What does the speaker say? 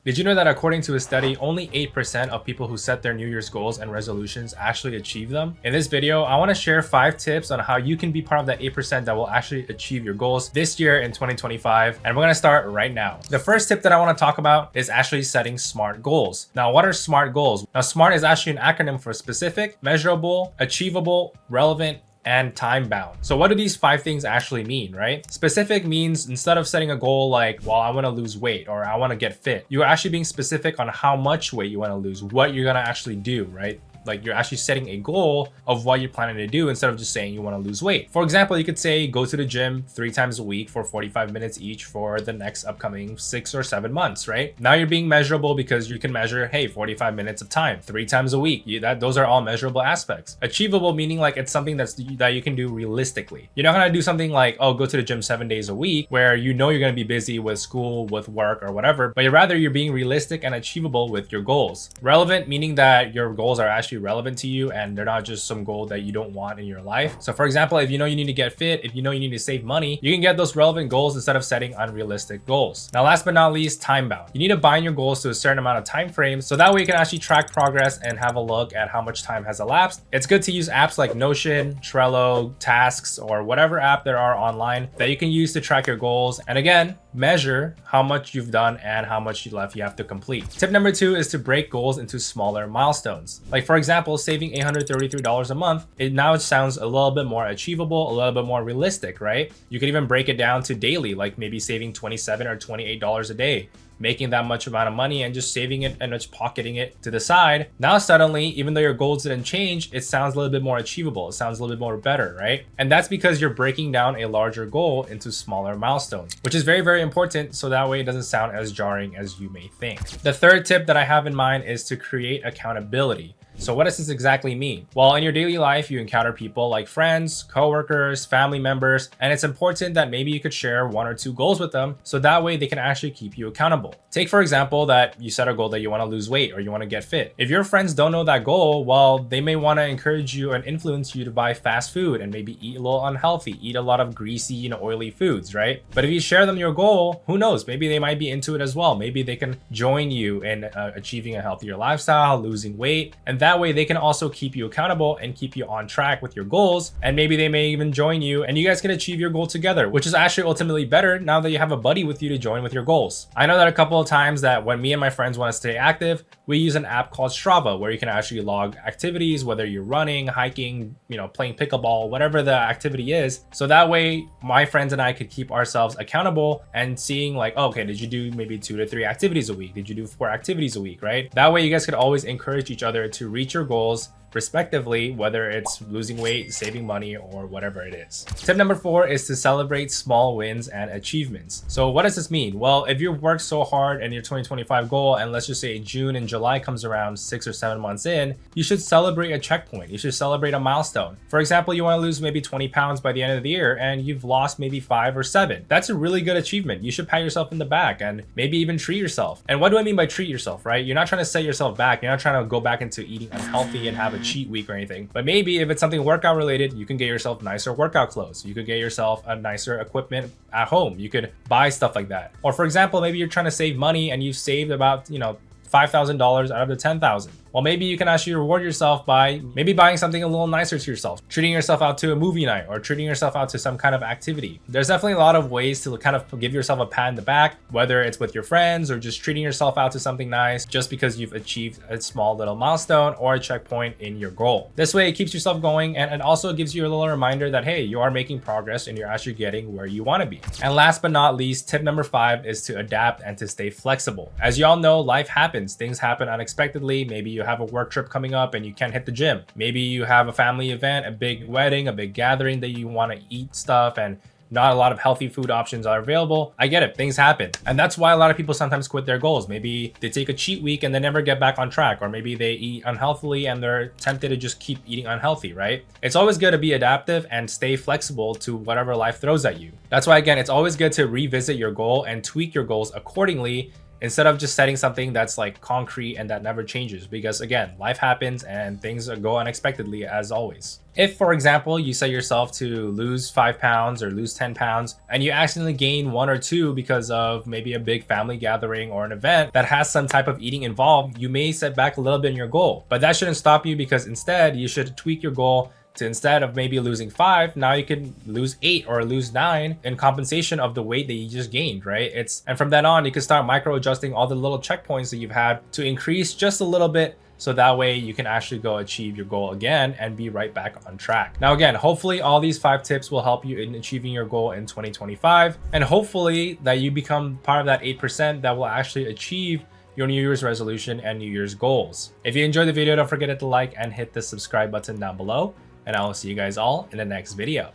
Did you know that according to a study, only 8% of people who set their New Year's goals and resolutions actually achieve them? In this video, I want to share 5 tips on how you can be part of that 8% that will actually achieve your goals this year in 2025. And we're going to start right now. The first tip that I want to talk about is actually setting SMART goals. Now, what are SMART goals? Now, SMART is actually an acronym for specific, measurable, achievable, relevant, and time bound. So what do these 5 things actually mean, right? Specific means instead of setting a goal like, well, I want to lose weight or I want to get fit, you're actually being specific on how much weight you want to lose, what you're going to actually do, right? Like you're actually setting a goal of what you're planning to do instead of just saying you want to lose weight. For example, you could say go to the gym 3 times a week for 45 minutes each for the next upcoming 6 or 7 months, right? Now you're being measurable because you can measure, hey, 45 minutes of time, 3 times a week. Those are all measurable aspects. Achievable meaning like it's something that you can do realistically. You're not going to do something like, oh, go to the gym 7 days a week where you know you're going to be busy with school, with work or whatever, but rather you're being realistic and achievable with your goals. Relevant meaning that your goals are actually relevant to you and they're not just some goal that you don't want in your life. So for example, if you know you need to get fit, if you know you need to save money, you can get those relevant goals instead of setting unrealistic goals. Now, last but not least, time bound. You need to bind your goals to a certain amount of time frame so that way you can actually track progress and have a look at how much time has elapsed. It's good to use apps like Notion, Trello, Tasks, or whatever app there are online that you can use to track your goals. And again, measure how much you've done and how much you have to complete. Tip number 2 is to break goals into smaller milestones. Like for example, saving $833 a month, it now sounds a little bit more achievable, a little bit more realistic, right? You could even break it down to daily, like maybe saving $27 or $28 a day, making that much amount of money and just saving it and just pocketing it to the side. Now suddenly, even though your goals didn't change, it sounds a little bit more achievable. It sounds a little bit more better, right? And that's because you're breaking down a larger goal into smaller milestones, which is very, very important. So that way it doesn't sound as jarring as you may think. The third tip that I have in mind is to create accountability. So what does this exactly mean? Well, in your daily life, you encounter people like friends, coworkers, family members, and it's important that maybe you could share 1 or 2 goals with them so that way they can actually keep you accountable. Take for example that you set a goal that you want to lose weight or you want to get fit. If your friends don't know that goal, well, they may want to encourage you and influence you to buy fast food and maybe eat a little unhealthy, eat a lot of greasy and oily foods, right? But if you share them your goal, who knows? Maybe they might be into it as well. Maybe they can join you in achieving a healthier lifestyle, losing weight, and that way they can also keep you accountable and keep you on track with your goals. And maybe they may even join you and you guys can achieve your goal together, which is actually ultimately better now that you have a buddy with you to join with your goals. I know that a couple of times that when me and my friends want to stay active, we use an app called Strava where you can actually log activities, whether you're running, hiking, playing pickleball, whatever the activity is. So that way my friends and I could keep ourselves accountable and seeing like, oh, okay, did you do maybe 2 to 3 activities a week? Did you do 4 activities a week, right? That way you guys could always encourage each other to reach your goals respectively, whether it's losing weight, saving money, or whatever it is. Tip number 4 is to celebrate small wins and achievements. So what does this mean? Well, if you've worked so hard in your 2025 goal, and let's just say June and July comes around 6 or 7 months in, you should celebrate a checkpoint. You should celebrate a milestone. For example, you want to lose maybe 20 pounds by the end of the year and you've lost maybe 5 or 7. That's a really good achievement. You should pat yourself in the back and maybe even treat yourself. And what do I mean by treat yourself, right? You're not trying to set yourself back. You're not trying to go back into eating unhealthy and have a cheat week or anything. But maybe if it's something workout related, you can get yourself nicer workout clothes. You could get yourself a nicer equipment at home. You could buy stuff like that. Or for example, maybe you're trying to save money and you've saved about, $5,000 out of the 10,000. Well, maybe you can actually reward yourself by maybe buying something a little nicer to yourself, treating yourself out to a movie night or treating yourself out to some kind of activity. There's definitely a lot of ways to kind of give yourself a pat in the back, whether it's with your friends or just treating yourself out to something nice just because you've achieved a small little milestone or a checkpoint in your goal. This way it keeps yourself going and it also gives you a little reminder that, hey, you are making progress and you're actually getting where you want to be. And last but not least, tip number 5 is to adapt and to stay flexible. As you all know, life happens. Things happen unexpectedly. Maybe you have a work trip coming up and you can't hit the gym. Maybe you have a family event, a big wedding, a big gathering that you want to eat stuff and not a lot of healthy food options are available. I get it, things happen. And that's why a lot of people sometimes quit their goals. Maybe they take a cheat week and they never get back on track, or maybe they eat unhealthily and they're tempted to just keep eating unhealthy, right? It's always good to be adaptive and stay flexible to whatever life throws at you. That's why, again, it's always good to revisit your goal and tweak your goals accordingly instead of just setting something that's like concrete and that never changes, because again, life happens and things go unexpectedly as always. If, for example, you set yourself to lose 5 pounds or lose 10 pounds and you accidentally gain 1 or 2 because of maybe a big family gathering or an event that has some type of eating involved, you may set back a little bit in your goal. But that shouldn't stop you, because instead you should tweak your goal to, instead of maybe losing 5, now you can lose 8 or lose 9 in compensation of the weight that you just gained, right? And from then on, you can start micro adjusting all the little checkpoints that you've had to increase just a little bit, so that way you can actually go achieve your goal again and be right back on track. Now again, hopefully all these 5 tips will help you in achieving your goal in 2025, and hopefully that you become part of that 8% that will actually achieve your New Year's resolution and New Year's goals. If you enjoyed the video, don't forget to like and hit the subscribe button down below, and I will see you guys all in the next video.